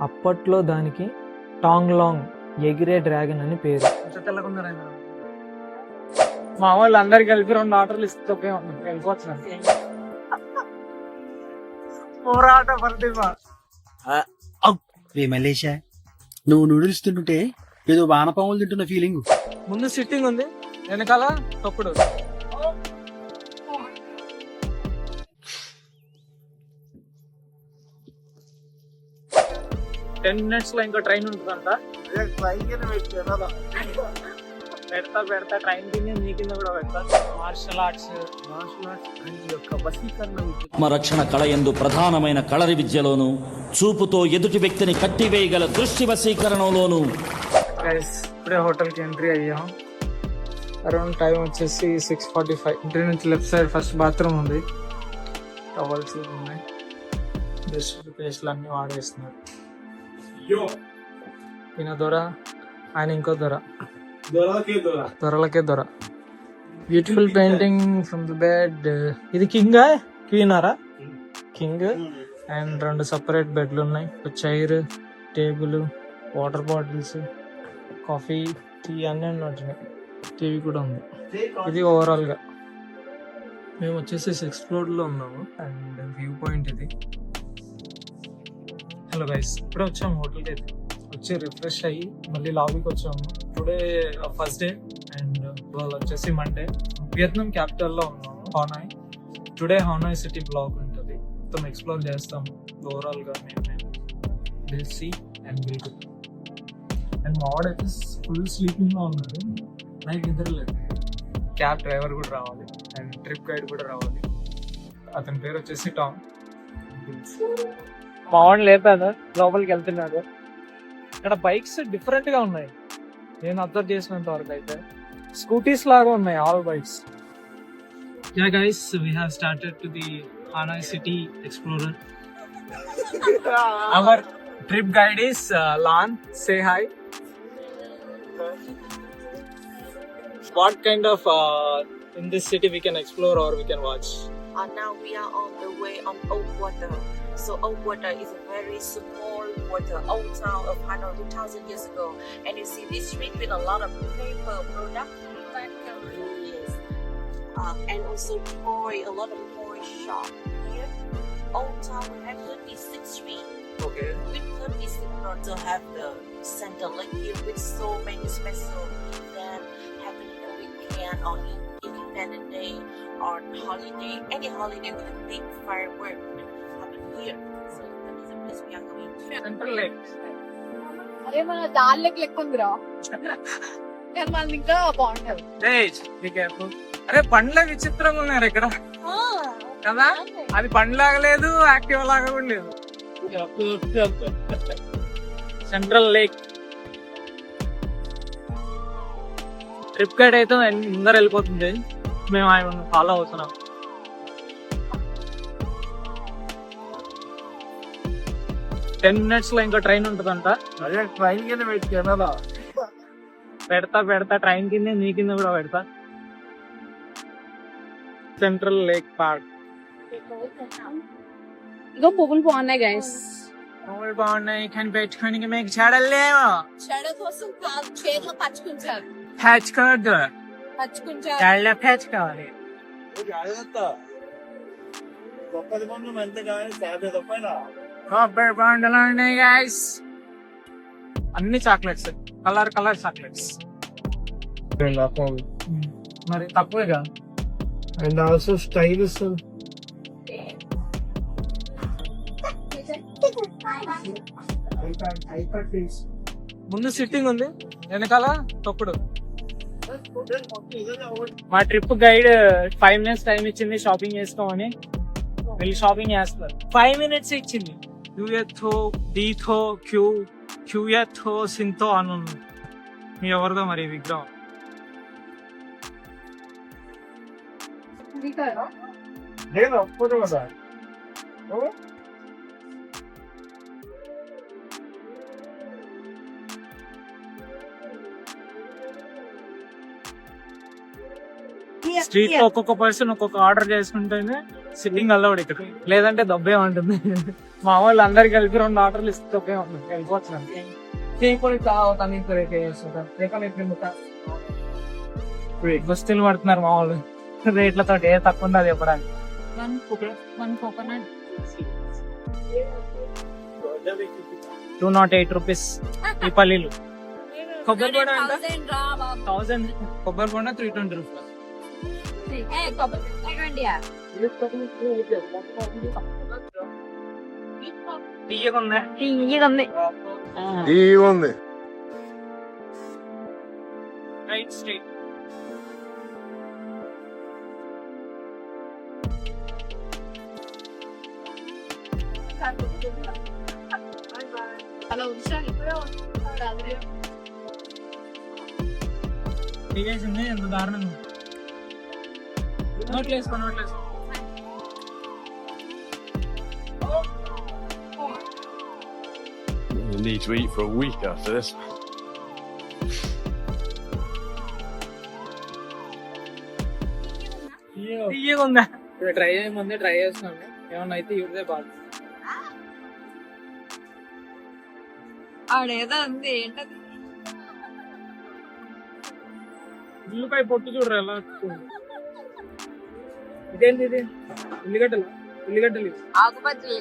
అప్పట్లో దానికి Tang long ఎగిరే డ్రాగన్ అని పేరు. మా వాళ్ళు అందరు కలిపి 2 ఆర్డర్లు ఇస్తే వెళ్ళిపోవచ్చు. పోరాట ప్రతిభ. మలేషియా నువ్వు నూడిల్స్ తింటుంటే ఏదో వానపాములు తింటున్న ఫీలింగ్. ముందు సిట్టింగ్ ఉంది, వెనకాల తప్పుడు. టెన్ మినిట్స్ లో ఇంకా ట్రైన్ ఉంటుందంట. పెడతా ట్రైన్ కింద నీ కింద కూడా పెడతా. మార్షల్ ఆర్ట్స్ యొక్క వశీకరణ ఆత్మరక్షణ కళ యందు ప్రధానమైన కళరి విద్యలోను, చూపుతో ఎదుటి వ్యక్తిని కట్టివేయగల దృష్టి వశీకరణలోను. ఇప్పుడే హోటల్ కి ఎంట్రీ అయ్యాం. అరౌండ్ టైం వచ్చేసి 6:45. ఇంటి నుంచి లెఫ్ట్ సైడ్ ఫస్ట్ బాత్రూమ్ ఉంది, టవల్స్ ఉన్నాయి, బ్రష్ పేస్ట్లు అన్ని వాడేస్తున్నారు. ఈయన దొర, ఆయన ఇంకో దొర, దొరలకే దొర. Beautiful painting from the bed. ఇది కింగ్ క్వీనరా? కింగ్. అండ్ 2 సెపరేట్ బెడ్లు ఉన్నాయి, chair, table, water bottles, coffee, tea అన్నీ ఉన్నట్టున్నాయి. టీవీ కూడా ఉంది. ఇది ఓవరాల్ గా మేము వచ్చేసి 6th floor లో ఉన్నాము. అండ్ వ్యూ పాయింట్ ఇది. హలో గైస్, ఇప్పుడే వచ్చాము హోటల్కి. అయితే వచ్చి రిఫ్రెష్ అయ్యి మళ్ళీ లాబీకి వచ్చాము. టుడే ఫస్ట్ డే అండ్ ఇవాళ వచ్చేసి మండే. వియత్నాం క్యాపిటల్లో ఉన్నాము, హానాయ్. టుడే హానాయ్ సిటీ బ్లాగ్ ఉంటుంది, మొత్తం ఎక్స్ప్లోర్ చేస్తాము ఓవరాల్ గా. మేము సీ అండ్ బిల్కు. అండ్ మా వాడైతే ఫుల్ స్లీపింగ్ లో ఉన్నాడు, నైట్ నిద్ర లేదు. క్యాబ్ డ్రైవర్ కూడా రావాలి అండ్ ట్రిప్ గైడ్ కూడా రావాలి. అతని పేరు వచ్చేసి టామ్. మా వాడిని లేపాను, లోపలికి వెళ్తున్నాడు. ఇక్కడ బైక్స్ డిఫరెంట్ గా ఉన్నాయి, నేను అబ్జర్వ్ చేసినంత వరకు అయితే. స్కూటీస్ లాగా ఉన్నాయి all bikes. Yeah guys, we have started to the Hanoi city explorer. Our trip guide is Lan. Say hi. What kind of in this city we can explore or we can watch? Now we are on the way on Old Water. So Old Water is a very small water, old town of Hanoi 2000 years ago. And you see this street with a lot of paper product factories. And also a lot of toy shop here. Old town we have 36th Street. Okay. With 36th Floor to have the center like here with so many special that happen in a weekend or Independence Day or holiday, any holiday with a big firework happen here. So that is the place we are going to. Central Lake. అరే మన దాళ్ళకి లెక్క ఉందిరా, కానీ మనది ఇంకా బాగుంటది. Be careful. అరే పండ్ల విచిత్రంగా ఉన్నారు ఇక్కడ కదా. అది పండ్లాగా లేదు, యాక్టివ్ లాగా కూడా లేదు. Central lake. ట్రిప్ గైడ్ అయితే ముందర వెళ్ళిపోతుంది, మేము ఆయన ఫాలో అవుతున్నాం. టెన్ మినిట్స్ లో ఇంకా ట్రైన్ ఉంటుందంట. అదే ట్రైన్ కింద పెట్టుకున్నా. పెడతా ట్రైన్ కింద నీ కింద కూడా పెడతా. Central lake park. ఇగో పువ్వులు బాగున్నాయి గైస్, పువ్వులు బాగున్నాయి కానీ పెట్టుకోనికి మీకు చెడలేమో. చెడ కోసం కాదు, చేతిలో పచ్చుకుంటారు. Patch card పచ్చుకుంటారు. చాలా ప్యాచ్ కావాలి. కొబ్బరి బొండలు ఉన్నాయి గైస్, అన్ని చాక్లెట్స్, కలర్ చాక్లెట్స్. మరి తక్కువేగా. And also stylish. ముందు సిట్టింగ్ ఉంది, వెనకాల తొక్కుడు. మా ట్రిప్ గైడ్ 5 minutes టైం ఇచ్చింది షాపింగ్ చేసుకోమని. వెళ్ళి షాపింగ్ చేస్తారు. 5 minutes ఇచ్చింది. యూఎథో డీథో క్యూఎథో సింతో అని ఉంది. మీ ఎవరిదో మరి విగ్రహం. స్ట్రీట్ లో ఒక్కొక్క పర్సన్ ఒక్కొక్క ఆర్డర్ చేసుకుంటేనే సిట్టింగ్ అలౌడ్ ఇక్కడ, లేదంటే దబ్బే ఉంటుంది. మా వాళ్ళు అందరికి కలిపి 2 ఆర్డర్లు ఇస్తే వెళ్ళిపోతున్నాను. బస్తీలు పడుతున్నారు మా వాళ్ళు రేట్లతో ఏ తక్కువ ఉండదు చెప్పడానికి. 1 coconut. 208 రూపీస్ ఈ పల్లీలు. కొబ్బరి బోండా ఎంత? 1000 రా బాబు. 1000. కొబ్బరి బోండా 320 రూపీస్. ఏ కొబ్బరి ఇవ్వండి. తీయగా ఉందా? ఉంది. Right straight. అలా ఉంచాలి ఇప్పుడే వస్తుంది. తీసేసింది ఎంత దారుణంగా. నోట్లు వేసుకో. You need to eat for a week after this. తీయగా ఉందా? ట్రై చేయమంది ట్రై చేస్తున్నాను. ఏమన్నా అయితే ఇదే బాగా. ఆడేదో ఉంది ఏంటది? ఉల్లిపాయ పొట్టు చూడరు ఎలా వచ్చింది. ఇదేంటి ఇది? ఉల్లిగడ్డలు ఆకుపచ్చలు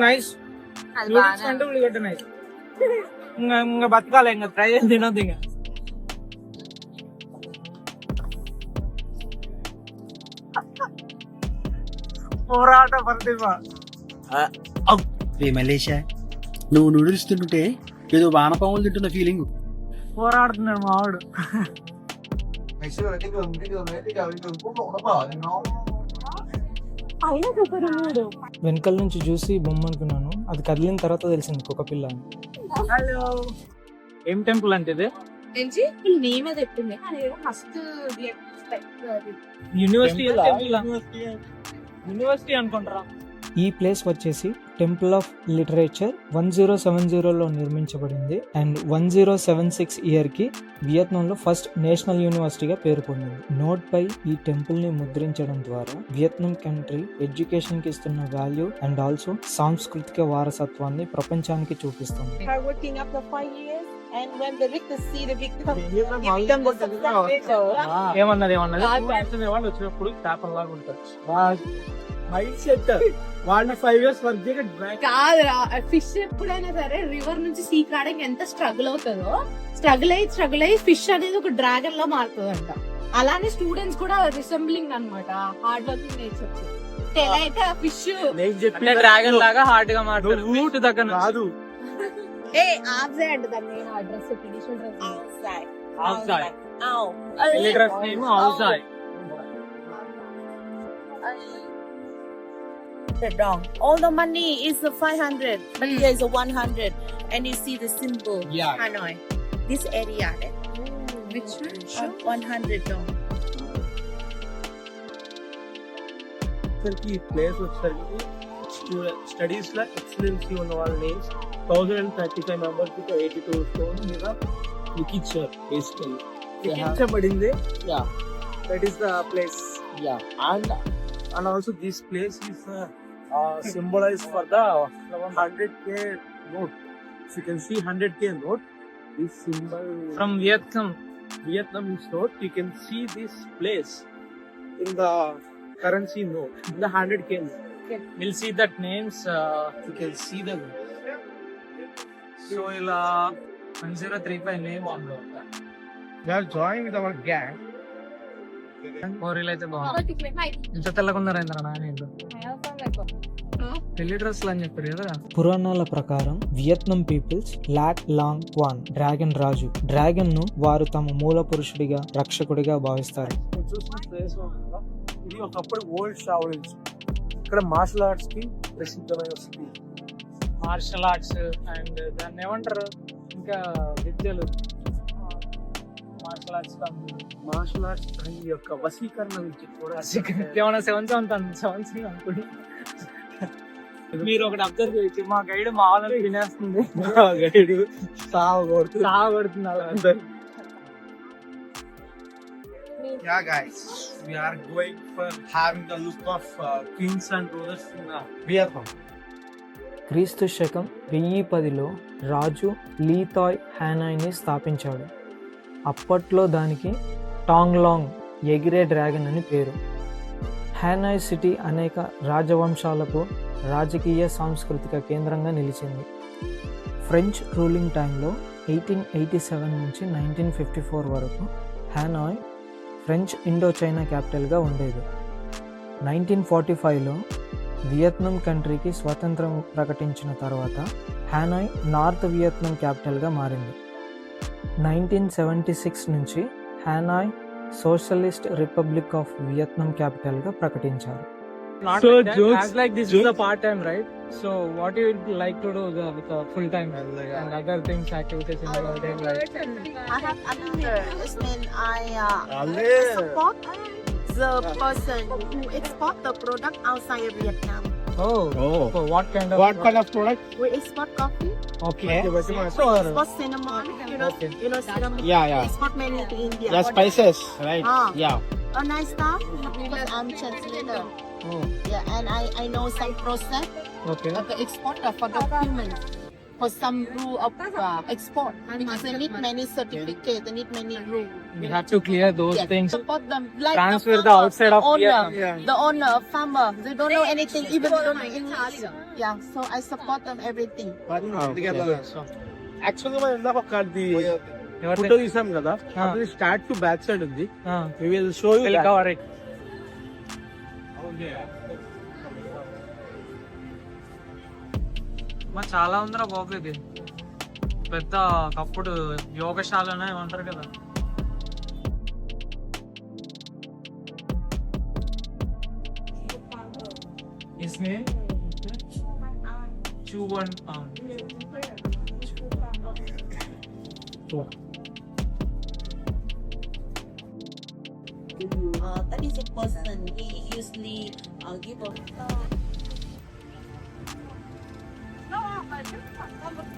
నైస్. అది నూడిల్స్ బాగా అంటే ఉల్లిగడ్డ నైస్. ఇంకా బతకాలి, ఇంకా ట్రై చేసి తినొద్దు. ఇంకా పోరాట ప్రతిభ. రే మలేషా, నువ్వు నూడిల్స్ తింటుంటే ఏదో వానపాములు తింటున్న ఫీలింగ్. పోరాడుతున్నాడు మావాడు. వెనకాల నుంచి చూసి బొమ్మ అనుకున్నాను, అది కదిలిన తర్వాత తెలిసింది కుక్క పిల్ల అని. హలో, ఏం టెంపుల్ అంటే ఇది? నేమే చెప్పింది ఫస్ట్ యూనివర్సిటీ అనుకుంటారా? ఈ ప్లేస్ వచ్చేసి టెంపుల్ ఆఫ్ లిటరేచర్ 1070లో నిర్మించబడింది అండ్ 1076 ఇయర్ కి వియత్నాంలో ఫస్ట్ నేషనల్ యూనివర్సిటీగా పేరు పొందింది. నోట్ పై ఈ టెంపుల్ ని ముద్రించడం ద్వారా వియత్నాం కంట్రీ ఎడ్యుకేషన్ కి ఇస్తున్న వాల్యూ అండ్ ఆల్సో సాంస్కృతిక వారసత్వాన్ని ప్రపంచానికి చూపిస్తుంది. Working after 5 years, and when the victors see the victim, ఏమన్నది వాళ్ళు వచ్చినప్పుడు చేపల లాగా ఉంటారు. మైండ్ సెట్ వాళ్ళ 5 years వర్క్ కాదురా. ఫిష్ ఎప్పుడైనా సరే రివర్ నుంచి సీ కాడకి ఎంత స్ట్రగుల్ అవుతుందో, స్ట్రగుల్ అయ్యి ఫిష్ అనేది ఒక డ్రాగన్ లా మారుతుందంట. అలానే స్టూడెంట్స్ కూడా రిసెంబ్లింగ్ అన్నమాట హార్డ్ వర్కింగ్ నేచర్. ఎలా అయితే ఆ ఫిష్ డ్రాగన్ లాగా హార్డ్ గా మాట్లాడు. రూట్ దగ్గర కాదు. ఆబ్సే అంట దాన్ని dress traditional dress. outside. Outside. Ow. Dress name outside. Wrong. All the money is 500, but here is a 100, and you see the symbol. Yeah. Hanoi. This area. Which one? 100 dong. ఈ place వచ్చేసరికి studies లో excellency ఉన్న వాళ్ళ names 1035 members 82 stone మీద లిఖించారు. Basically లిఖించబడింది. That is the place. And also this place is symbolized for the 100K note. So you can see 100K note. This symbol from Vietnamese note. You can see this place in the currency note, in the 100K note. Okay. We'll see that names. You can see them. So ila 1035 name on the. We are joining with our gang. అయితే బాగుంది. ఇంత తెల్లకున్నారా పెళ్లి డ్రెస్లు అని చెప్పారు కదా. పురాణాల ప్రకారం Vietnam peoples Lac Long Quan dragon రాజు. డ్రాగన్ ను వారు తమ మూల పురుషుడిగా రక్షకుడిగా భావిస్తారు. చూసిన ప్లేస్ ఇది ఒకప్పుడు ఓల్డ్ షావులిన్స్. ఇక్కడ మార్షల్ ఆర్ట్స్ కి ప్రసిద్ధమైన వస్తుంది. మార్షల్ ఆర్ట్స్ అండ్ దాన్ని ఏమంటారు, ఇంకా విద్యలు, మార్షల్ ఆర్ట్స్ ఈ యొక్క వశీకరణ విద్య కూడా. ఏమన్నా 7 అనుకోండి. మీరు ఒకటి అబ్జర్వ్ చేయొచ్చు, మా గైడ్ మా వాళ్ళని వినేస్తుంది. గైడ్ సాగొడుతుంది అందరు. Yeah, guys, we are going for having the look of kings and rulers in Vietnam. క్రీస్తు శకం 1010లో రాజు లీథాయ్ హ్యానాయ్ని స్థాపించాడు. అప్పట్లో దానికి టాంగ్ లాంగ్ ఎగిరే డ్రాగన్ అని పేరు. హ్యానాయ్ సిటీ అనేక రాజవంశాలకు రాజకీయ సాంస్కృతిక కేంద్రంగా నిలిచింది. ఫ్రెంచ్ రూలింగ్ టైంలో 1887 నుంచి 1954 వరకు హ్యానాయ్ ఫ్రెంచ్ ఇండో చైనా క్యాపిటల్గా ఉండేది. 1945లో వియత్నాం కంట్రీకి స్వాతంత్రం ప్రకటించిన తర్వాత హ్యానాయ్ నార్త్ వియత్నాం క్యాపిటల్గా మారింది. 1976 నుంచి హ్యానాయ్ సోషలిస్ట్ రిపబ్లిక్ ఆఫ్ వియత్నాం క్యాపిటల్గా ప్రకటించారు. Not So, like that. jokes- As like this is a part time, right? So what you would like to do with a full time and other things, activities in your day life? I have another. This means I Ale. support the person who export the product outside of Vietnam. Oh. Oh. So what kind of? What kind of product? We export coffee, Okay. we export cinnamon, Okay. cinnamon. Yeah, We yeah. export mainly to India. Yeah, spices, right? Ah. Yeah. A nice stuff because I'm translator. Oh. Yeah, and I know some process Okay. of the export for the humans. For some rule of export because they need many certificates, they need many rules. You have to clear those Yes, things. support them like Transfer the farmer, outside of owner, Vietnam. the owner, farmer. They don't know anything, even they don't know English. Yeah, so I support them everything. యాక్చువల్గా మనం ఇందాక ఒకటి ఎవరిది? Photo తీసాం కదా Ah. అది start to back side ఉంది. Ah. We will show you We'll that. cover it. మా చాలా ఉందిరా బాబు ఇది. పెద్ద ఒకప్పుడు యోగశాలనే ఏమంటారు కదా. इसमें चूवन That is a person. He usually give a.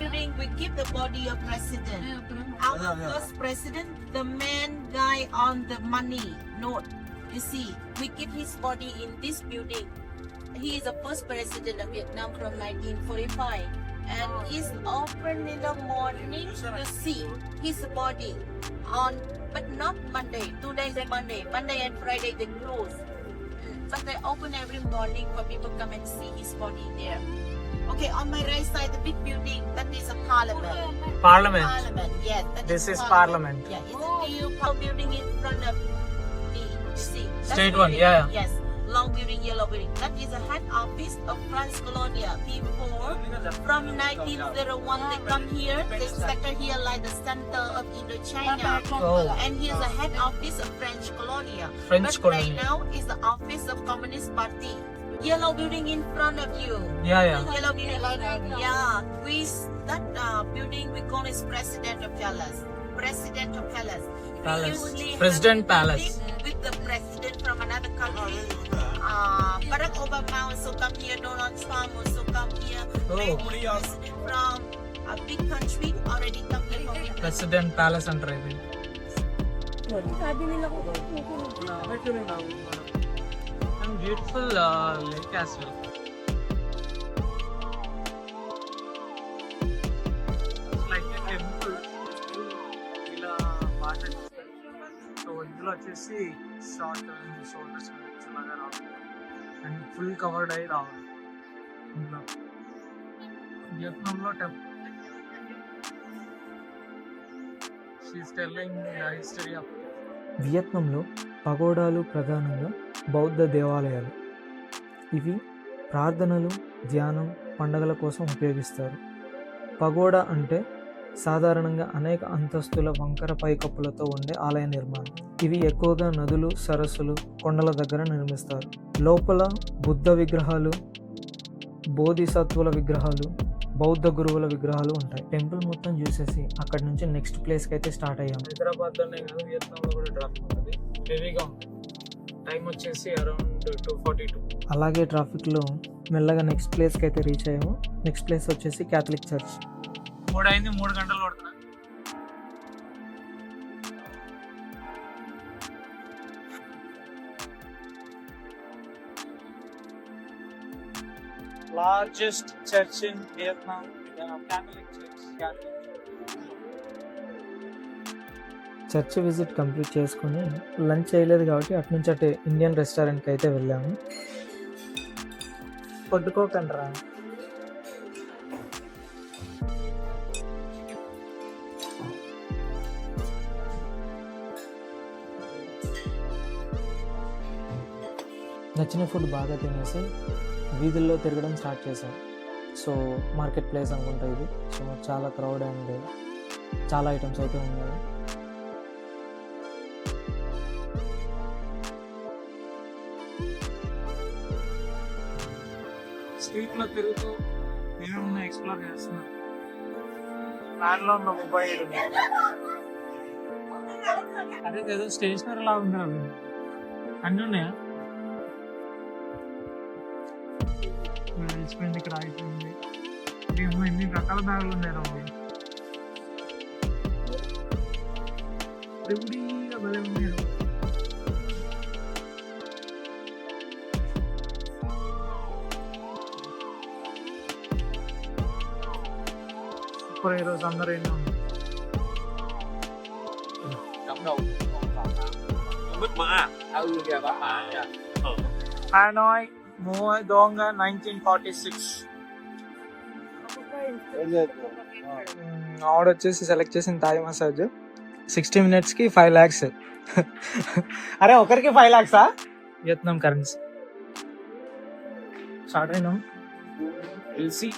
During we keep the body of president. Our first president, the main guy on the money note. You see, we keep his body in this building. He is the first president of Vietnam from 1945, and he's open in the morning to see his body on, but not Monday. 2 days and Monday and Friday they close, but they open every morning for people come and see his body there. Okay, on my right side, the big building, that is a parliament. Parliament. Parliament, yes. This is parliament. Yeah, it's a new building in front of me. You see? That's Straight the one, building. yeah. Yes, long building, yellow building. That is the head office of France Colonia. Before, from 1901, they come here. They settle here like the center of Indochina. Oh. And here's the head office of French Colonia. French but Colonia. right now is the office of Communist Party. Yellow building in front of you. Yeah. Yellow building. Yeah. That building we call is Presidential Palace. Presidential Palace. We Palace. usually have President a Palace. meeting with the president from another country. Barack Obama also come here. Donald Trump also come here. Oh. Many president from a big country already come here for meeting. President Palace అంటారు ఇది. And beautiful lake as well. It's like a temple. ఇలా water so ఇందులో వచ్చేసి short shoulders లాగా రావాలి and full covered అయ్యి రావాలి. ఇందులో వియత్నాంలో temple she is telling history of వియత్నాంలో పగోడాలు ప్రధానంగా బౌద్ధ దేవాలయాలు. ఇవి ప్రార్థనలు, ధ్యానం, పండగల కోసం ఉపయోగిస్తారు. పగోడా అంటే సాధారణంగా అనేక అంతస్తుల వంకర పైకప్పులతో ఉండే ఆలయ నిర్మాణం. ఇవి ఎక్కువగా నదులు, సరస్సులు, కొండల దగ్గర నిర్మిస్తారు. లోపల బుద్ధ విగ్రహాలు, బోధిసత్వుల విగ్రహాలు, బౌద్ధ గురువుల విగ్రహాలు ఉంటాయి. టెంపుల్ మొత్తం చూసేసి అక్కడ నుంచి నెక్స్ట్ ప్లేస్కి అయితే స్టార్ట్ అయ్యాం. హైదరాబాద్లోనే కాదు వియత్నాంలో కూడా ట్రాఫిక్ ఉంటుంది, హెవీగా ఉంటుంది. టైం వచ్చేసి అరౌండ్ 2:42. అలాగే ట్రాఫిక్లో మెల్లగా నెక్స్ట్ ప్లేస్కి అయితే రీచ్ అయ్యాము. నెక్స్ట్ ప్లేస్ వచ్చేసి క్యాథలిక్ చర్చ్. 3 అయింది, 3 గంటలు పడుతుంది. Largest church in Vietnam, Catholic church. Church visit complete చేసుకుని లంచ్ చేయలేదు కాబట్టి అటు నుంచి అటు ఇండియన్ రెస్టారెంట్కి అయితే వెళ్ళాము. కొట్టుకోకండిరా. నచ్చిన ఫుడ్ బాగా తినేసి వీధుల్లో తిరగడం స్టార్ట్ చేశాం. సో మార్కెట్ ప్లేస్ అనుకుంటా ఇది. సో చాలా క్రౌడ్ అండ్ చాలా ఐటమ్స్ అయితే ఉన్నాయి. స్ట్రీట్ లో తిరుగుతూ ఏమేమి ఎక్స్ప్లోర్ చేస్తున్నా. ప్లాన్ లో ఉన్న మొబైల్ అదే ఏదో స్టేషనరీ లా ఉంది. అవి అన్నీ ఉన్నాయా? అయిపోయింది, ఇక్కడ అయిపోయింది. ఏమో ఎన్ని రకాల బ్యాగులు ఉన్నాయి రా. భలే ఉన్నాయి. సూపర్ హీరోస్ అందరూ ఎన్నో ఉన్నాయి. Hanoi, Muay Donga, 1946. ఆవిడ వచ్చేసి సెలెక్ట్ చేసిన థాయ్ మసాజ్ 60 minutes కి 5 lakhs. అరే ఒకరికి 5 lakhs వియత్నాం కరెన్సీ. స్టార్ట్ అయినాం. తెలిసి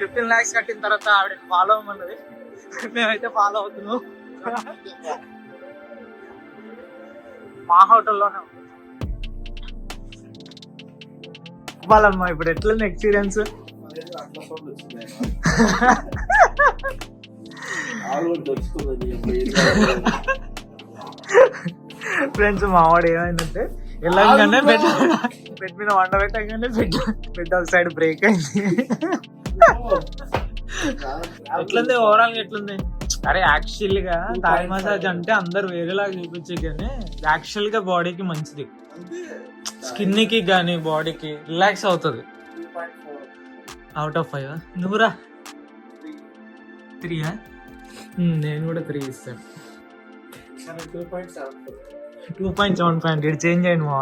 15 lakhs కట్టిన తర్వాత ఆవిడ ఫాలో అవ్వమన్నది. మేమైతే ఫాలో అవుతున్నాం. మా హోటల్లోనే వాళ్ళమ్మా. ఇప్పుడు ఎట్లుంది ఎక్స్పీరియన్స్? ఫ్రెండ్స్ మావాడు ఏమైందంటే వెళ్ళగానే బెడ్ మీద వంట పెట్టగానే బెడ్ ఒక సైడ్ బ్రేక్ అయింది. ఎట్లుంది ఓవరాల్ గా ఎట్లుంది? అరే యాక్చువల్ గా థాయ్ మసాజ్ అంటే అందరు వేరేలాగా చూపించే కానీ యాక్చువల్ గా బాడీకి మంచిది. స్కిన్ కి గానీ బాడీకి రిలాక్స్ అవుతుంది. అవుట్ ఆఫ్ 5 నువ్వురా 3? నేను కూడా 3 ఇస్తాను. 2.75 చేంజ్ అయ్యింది మా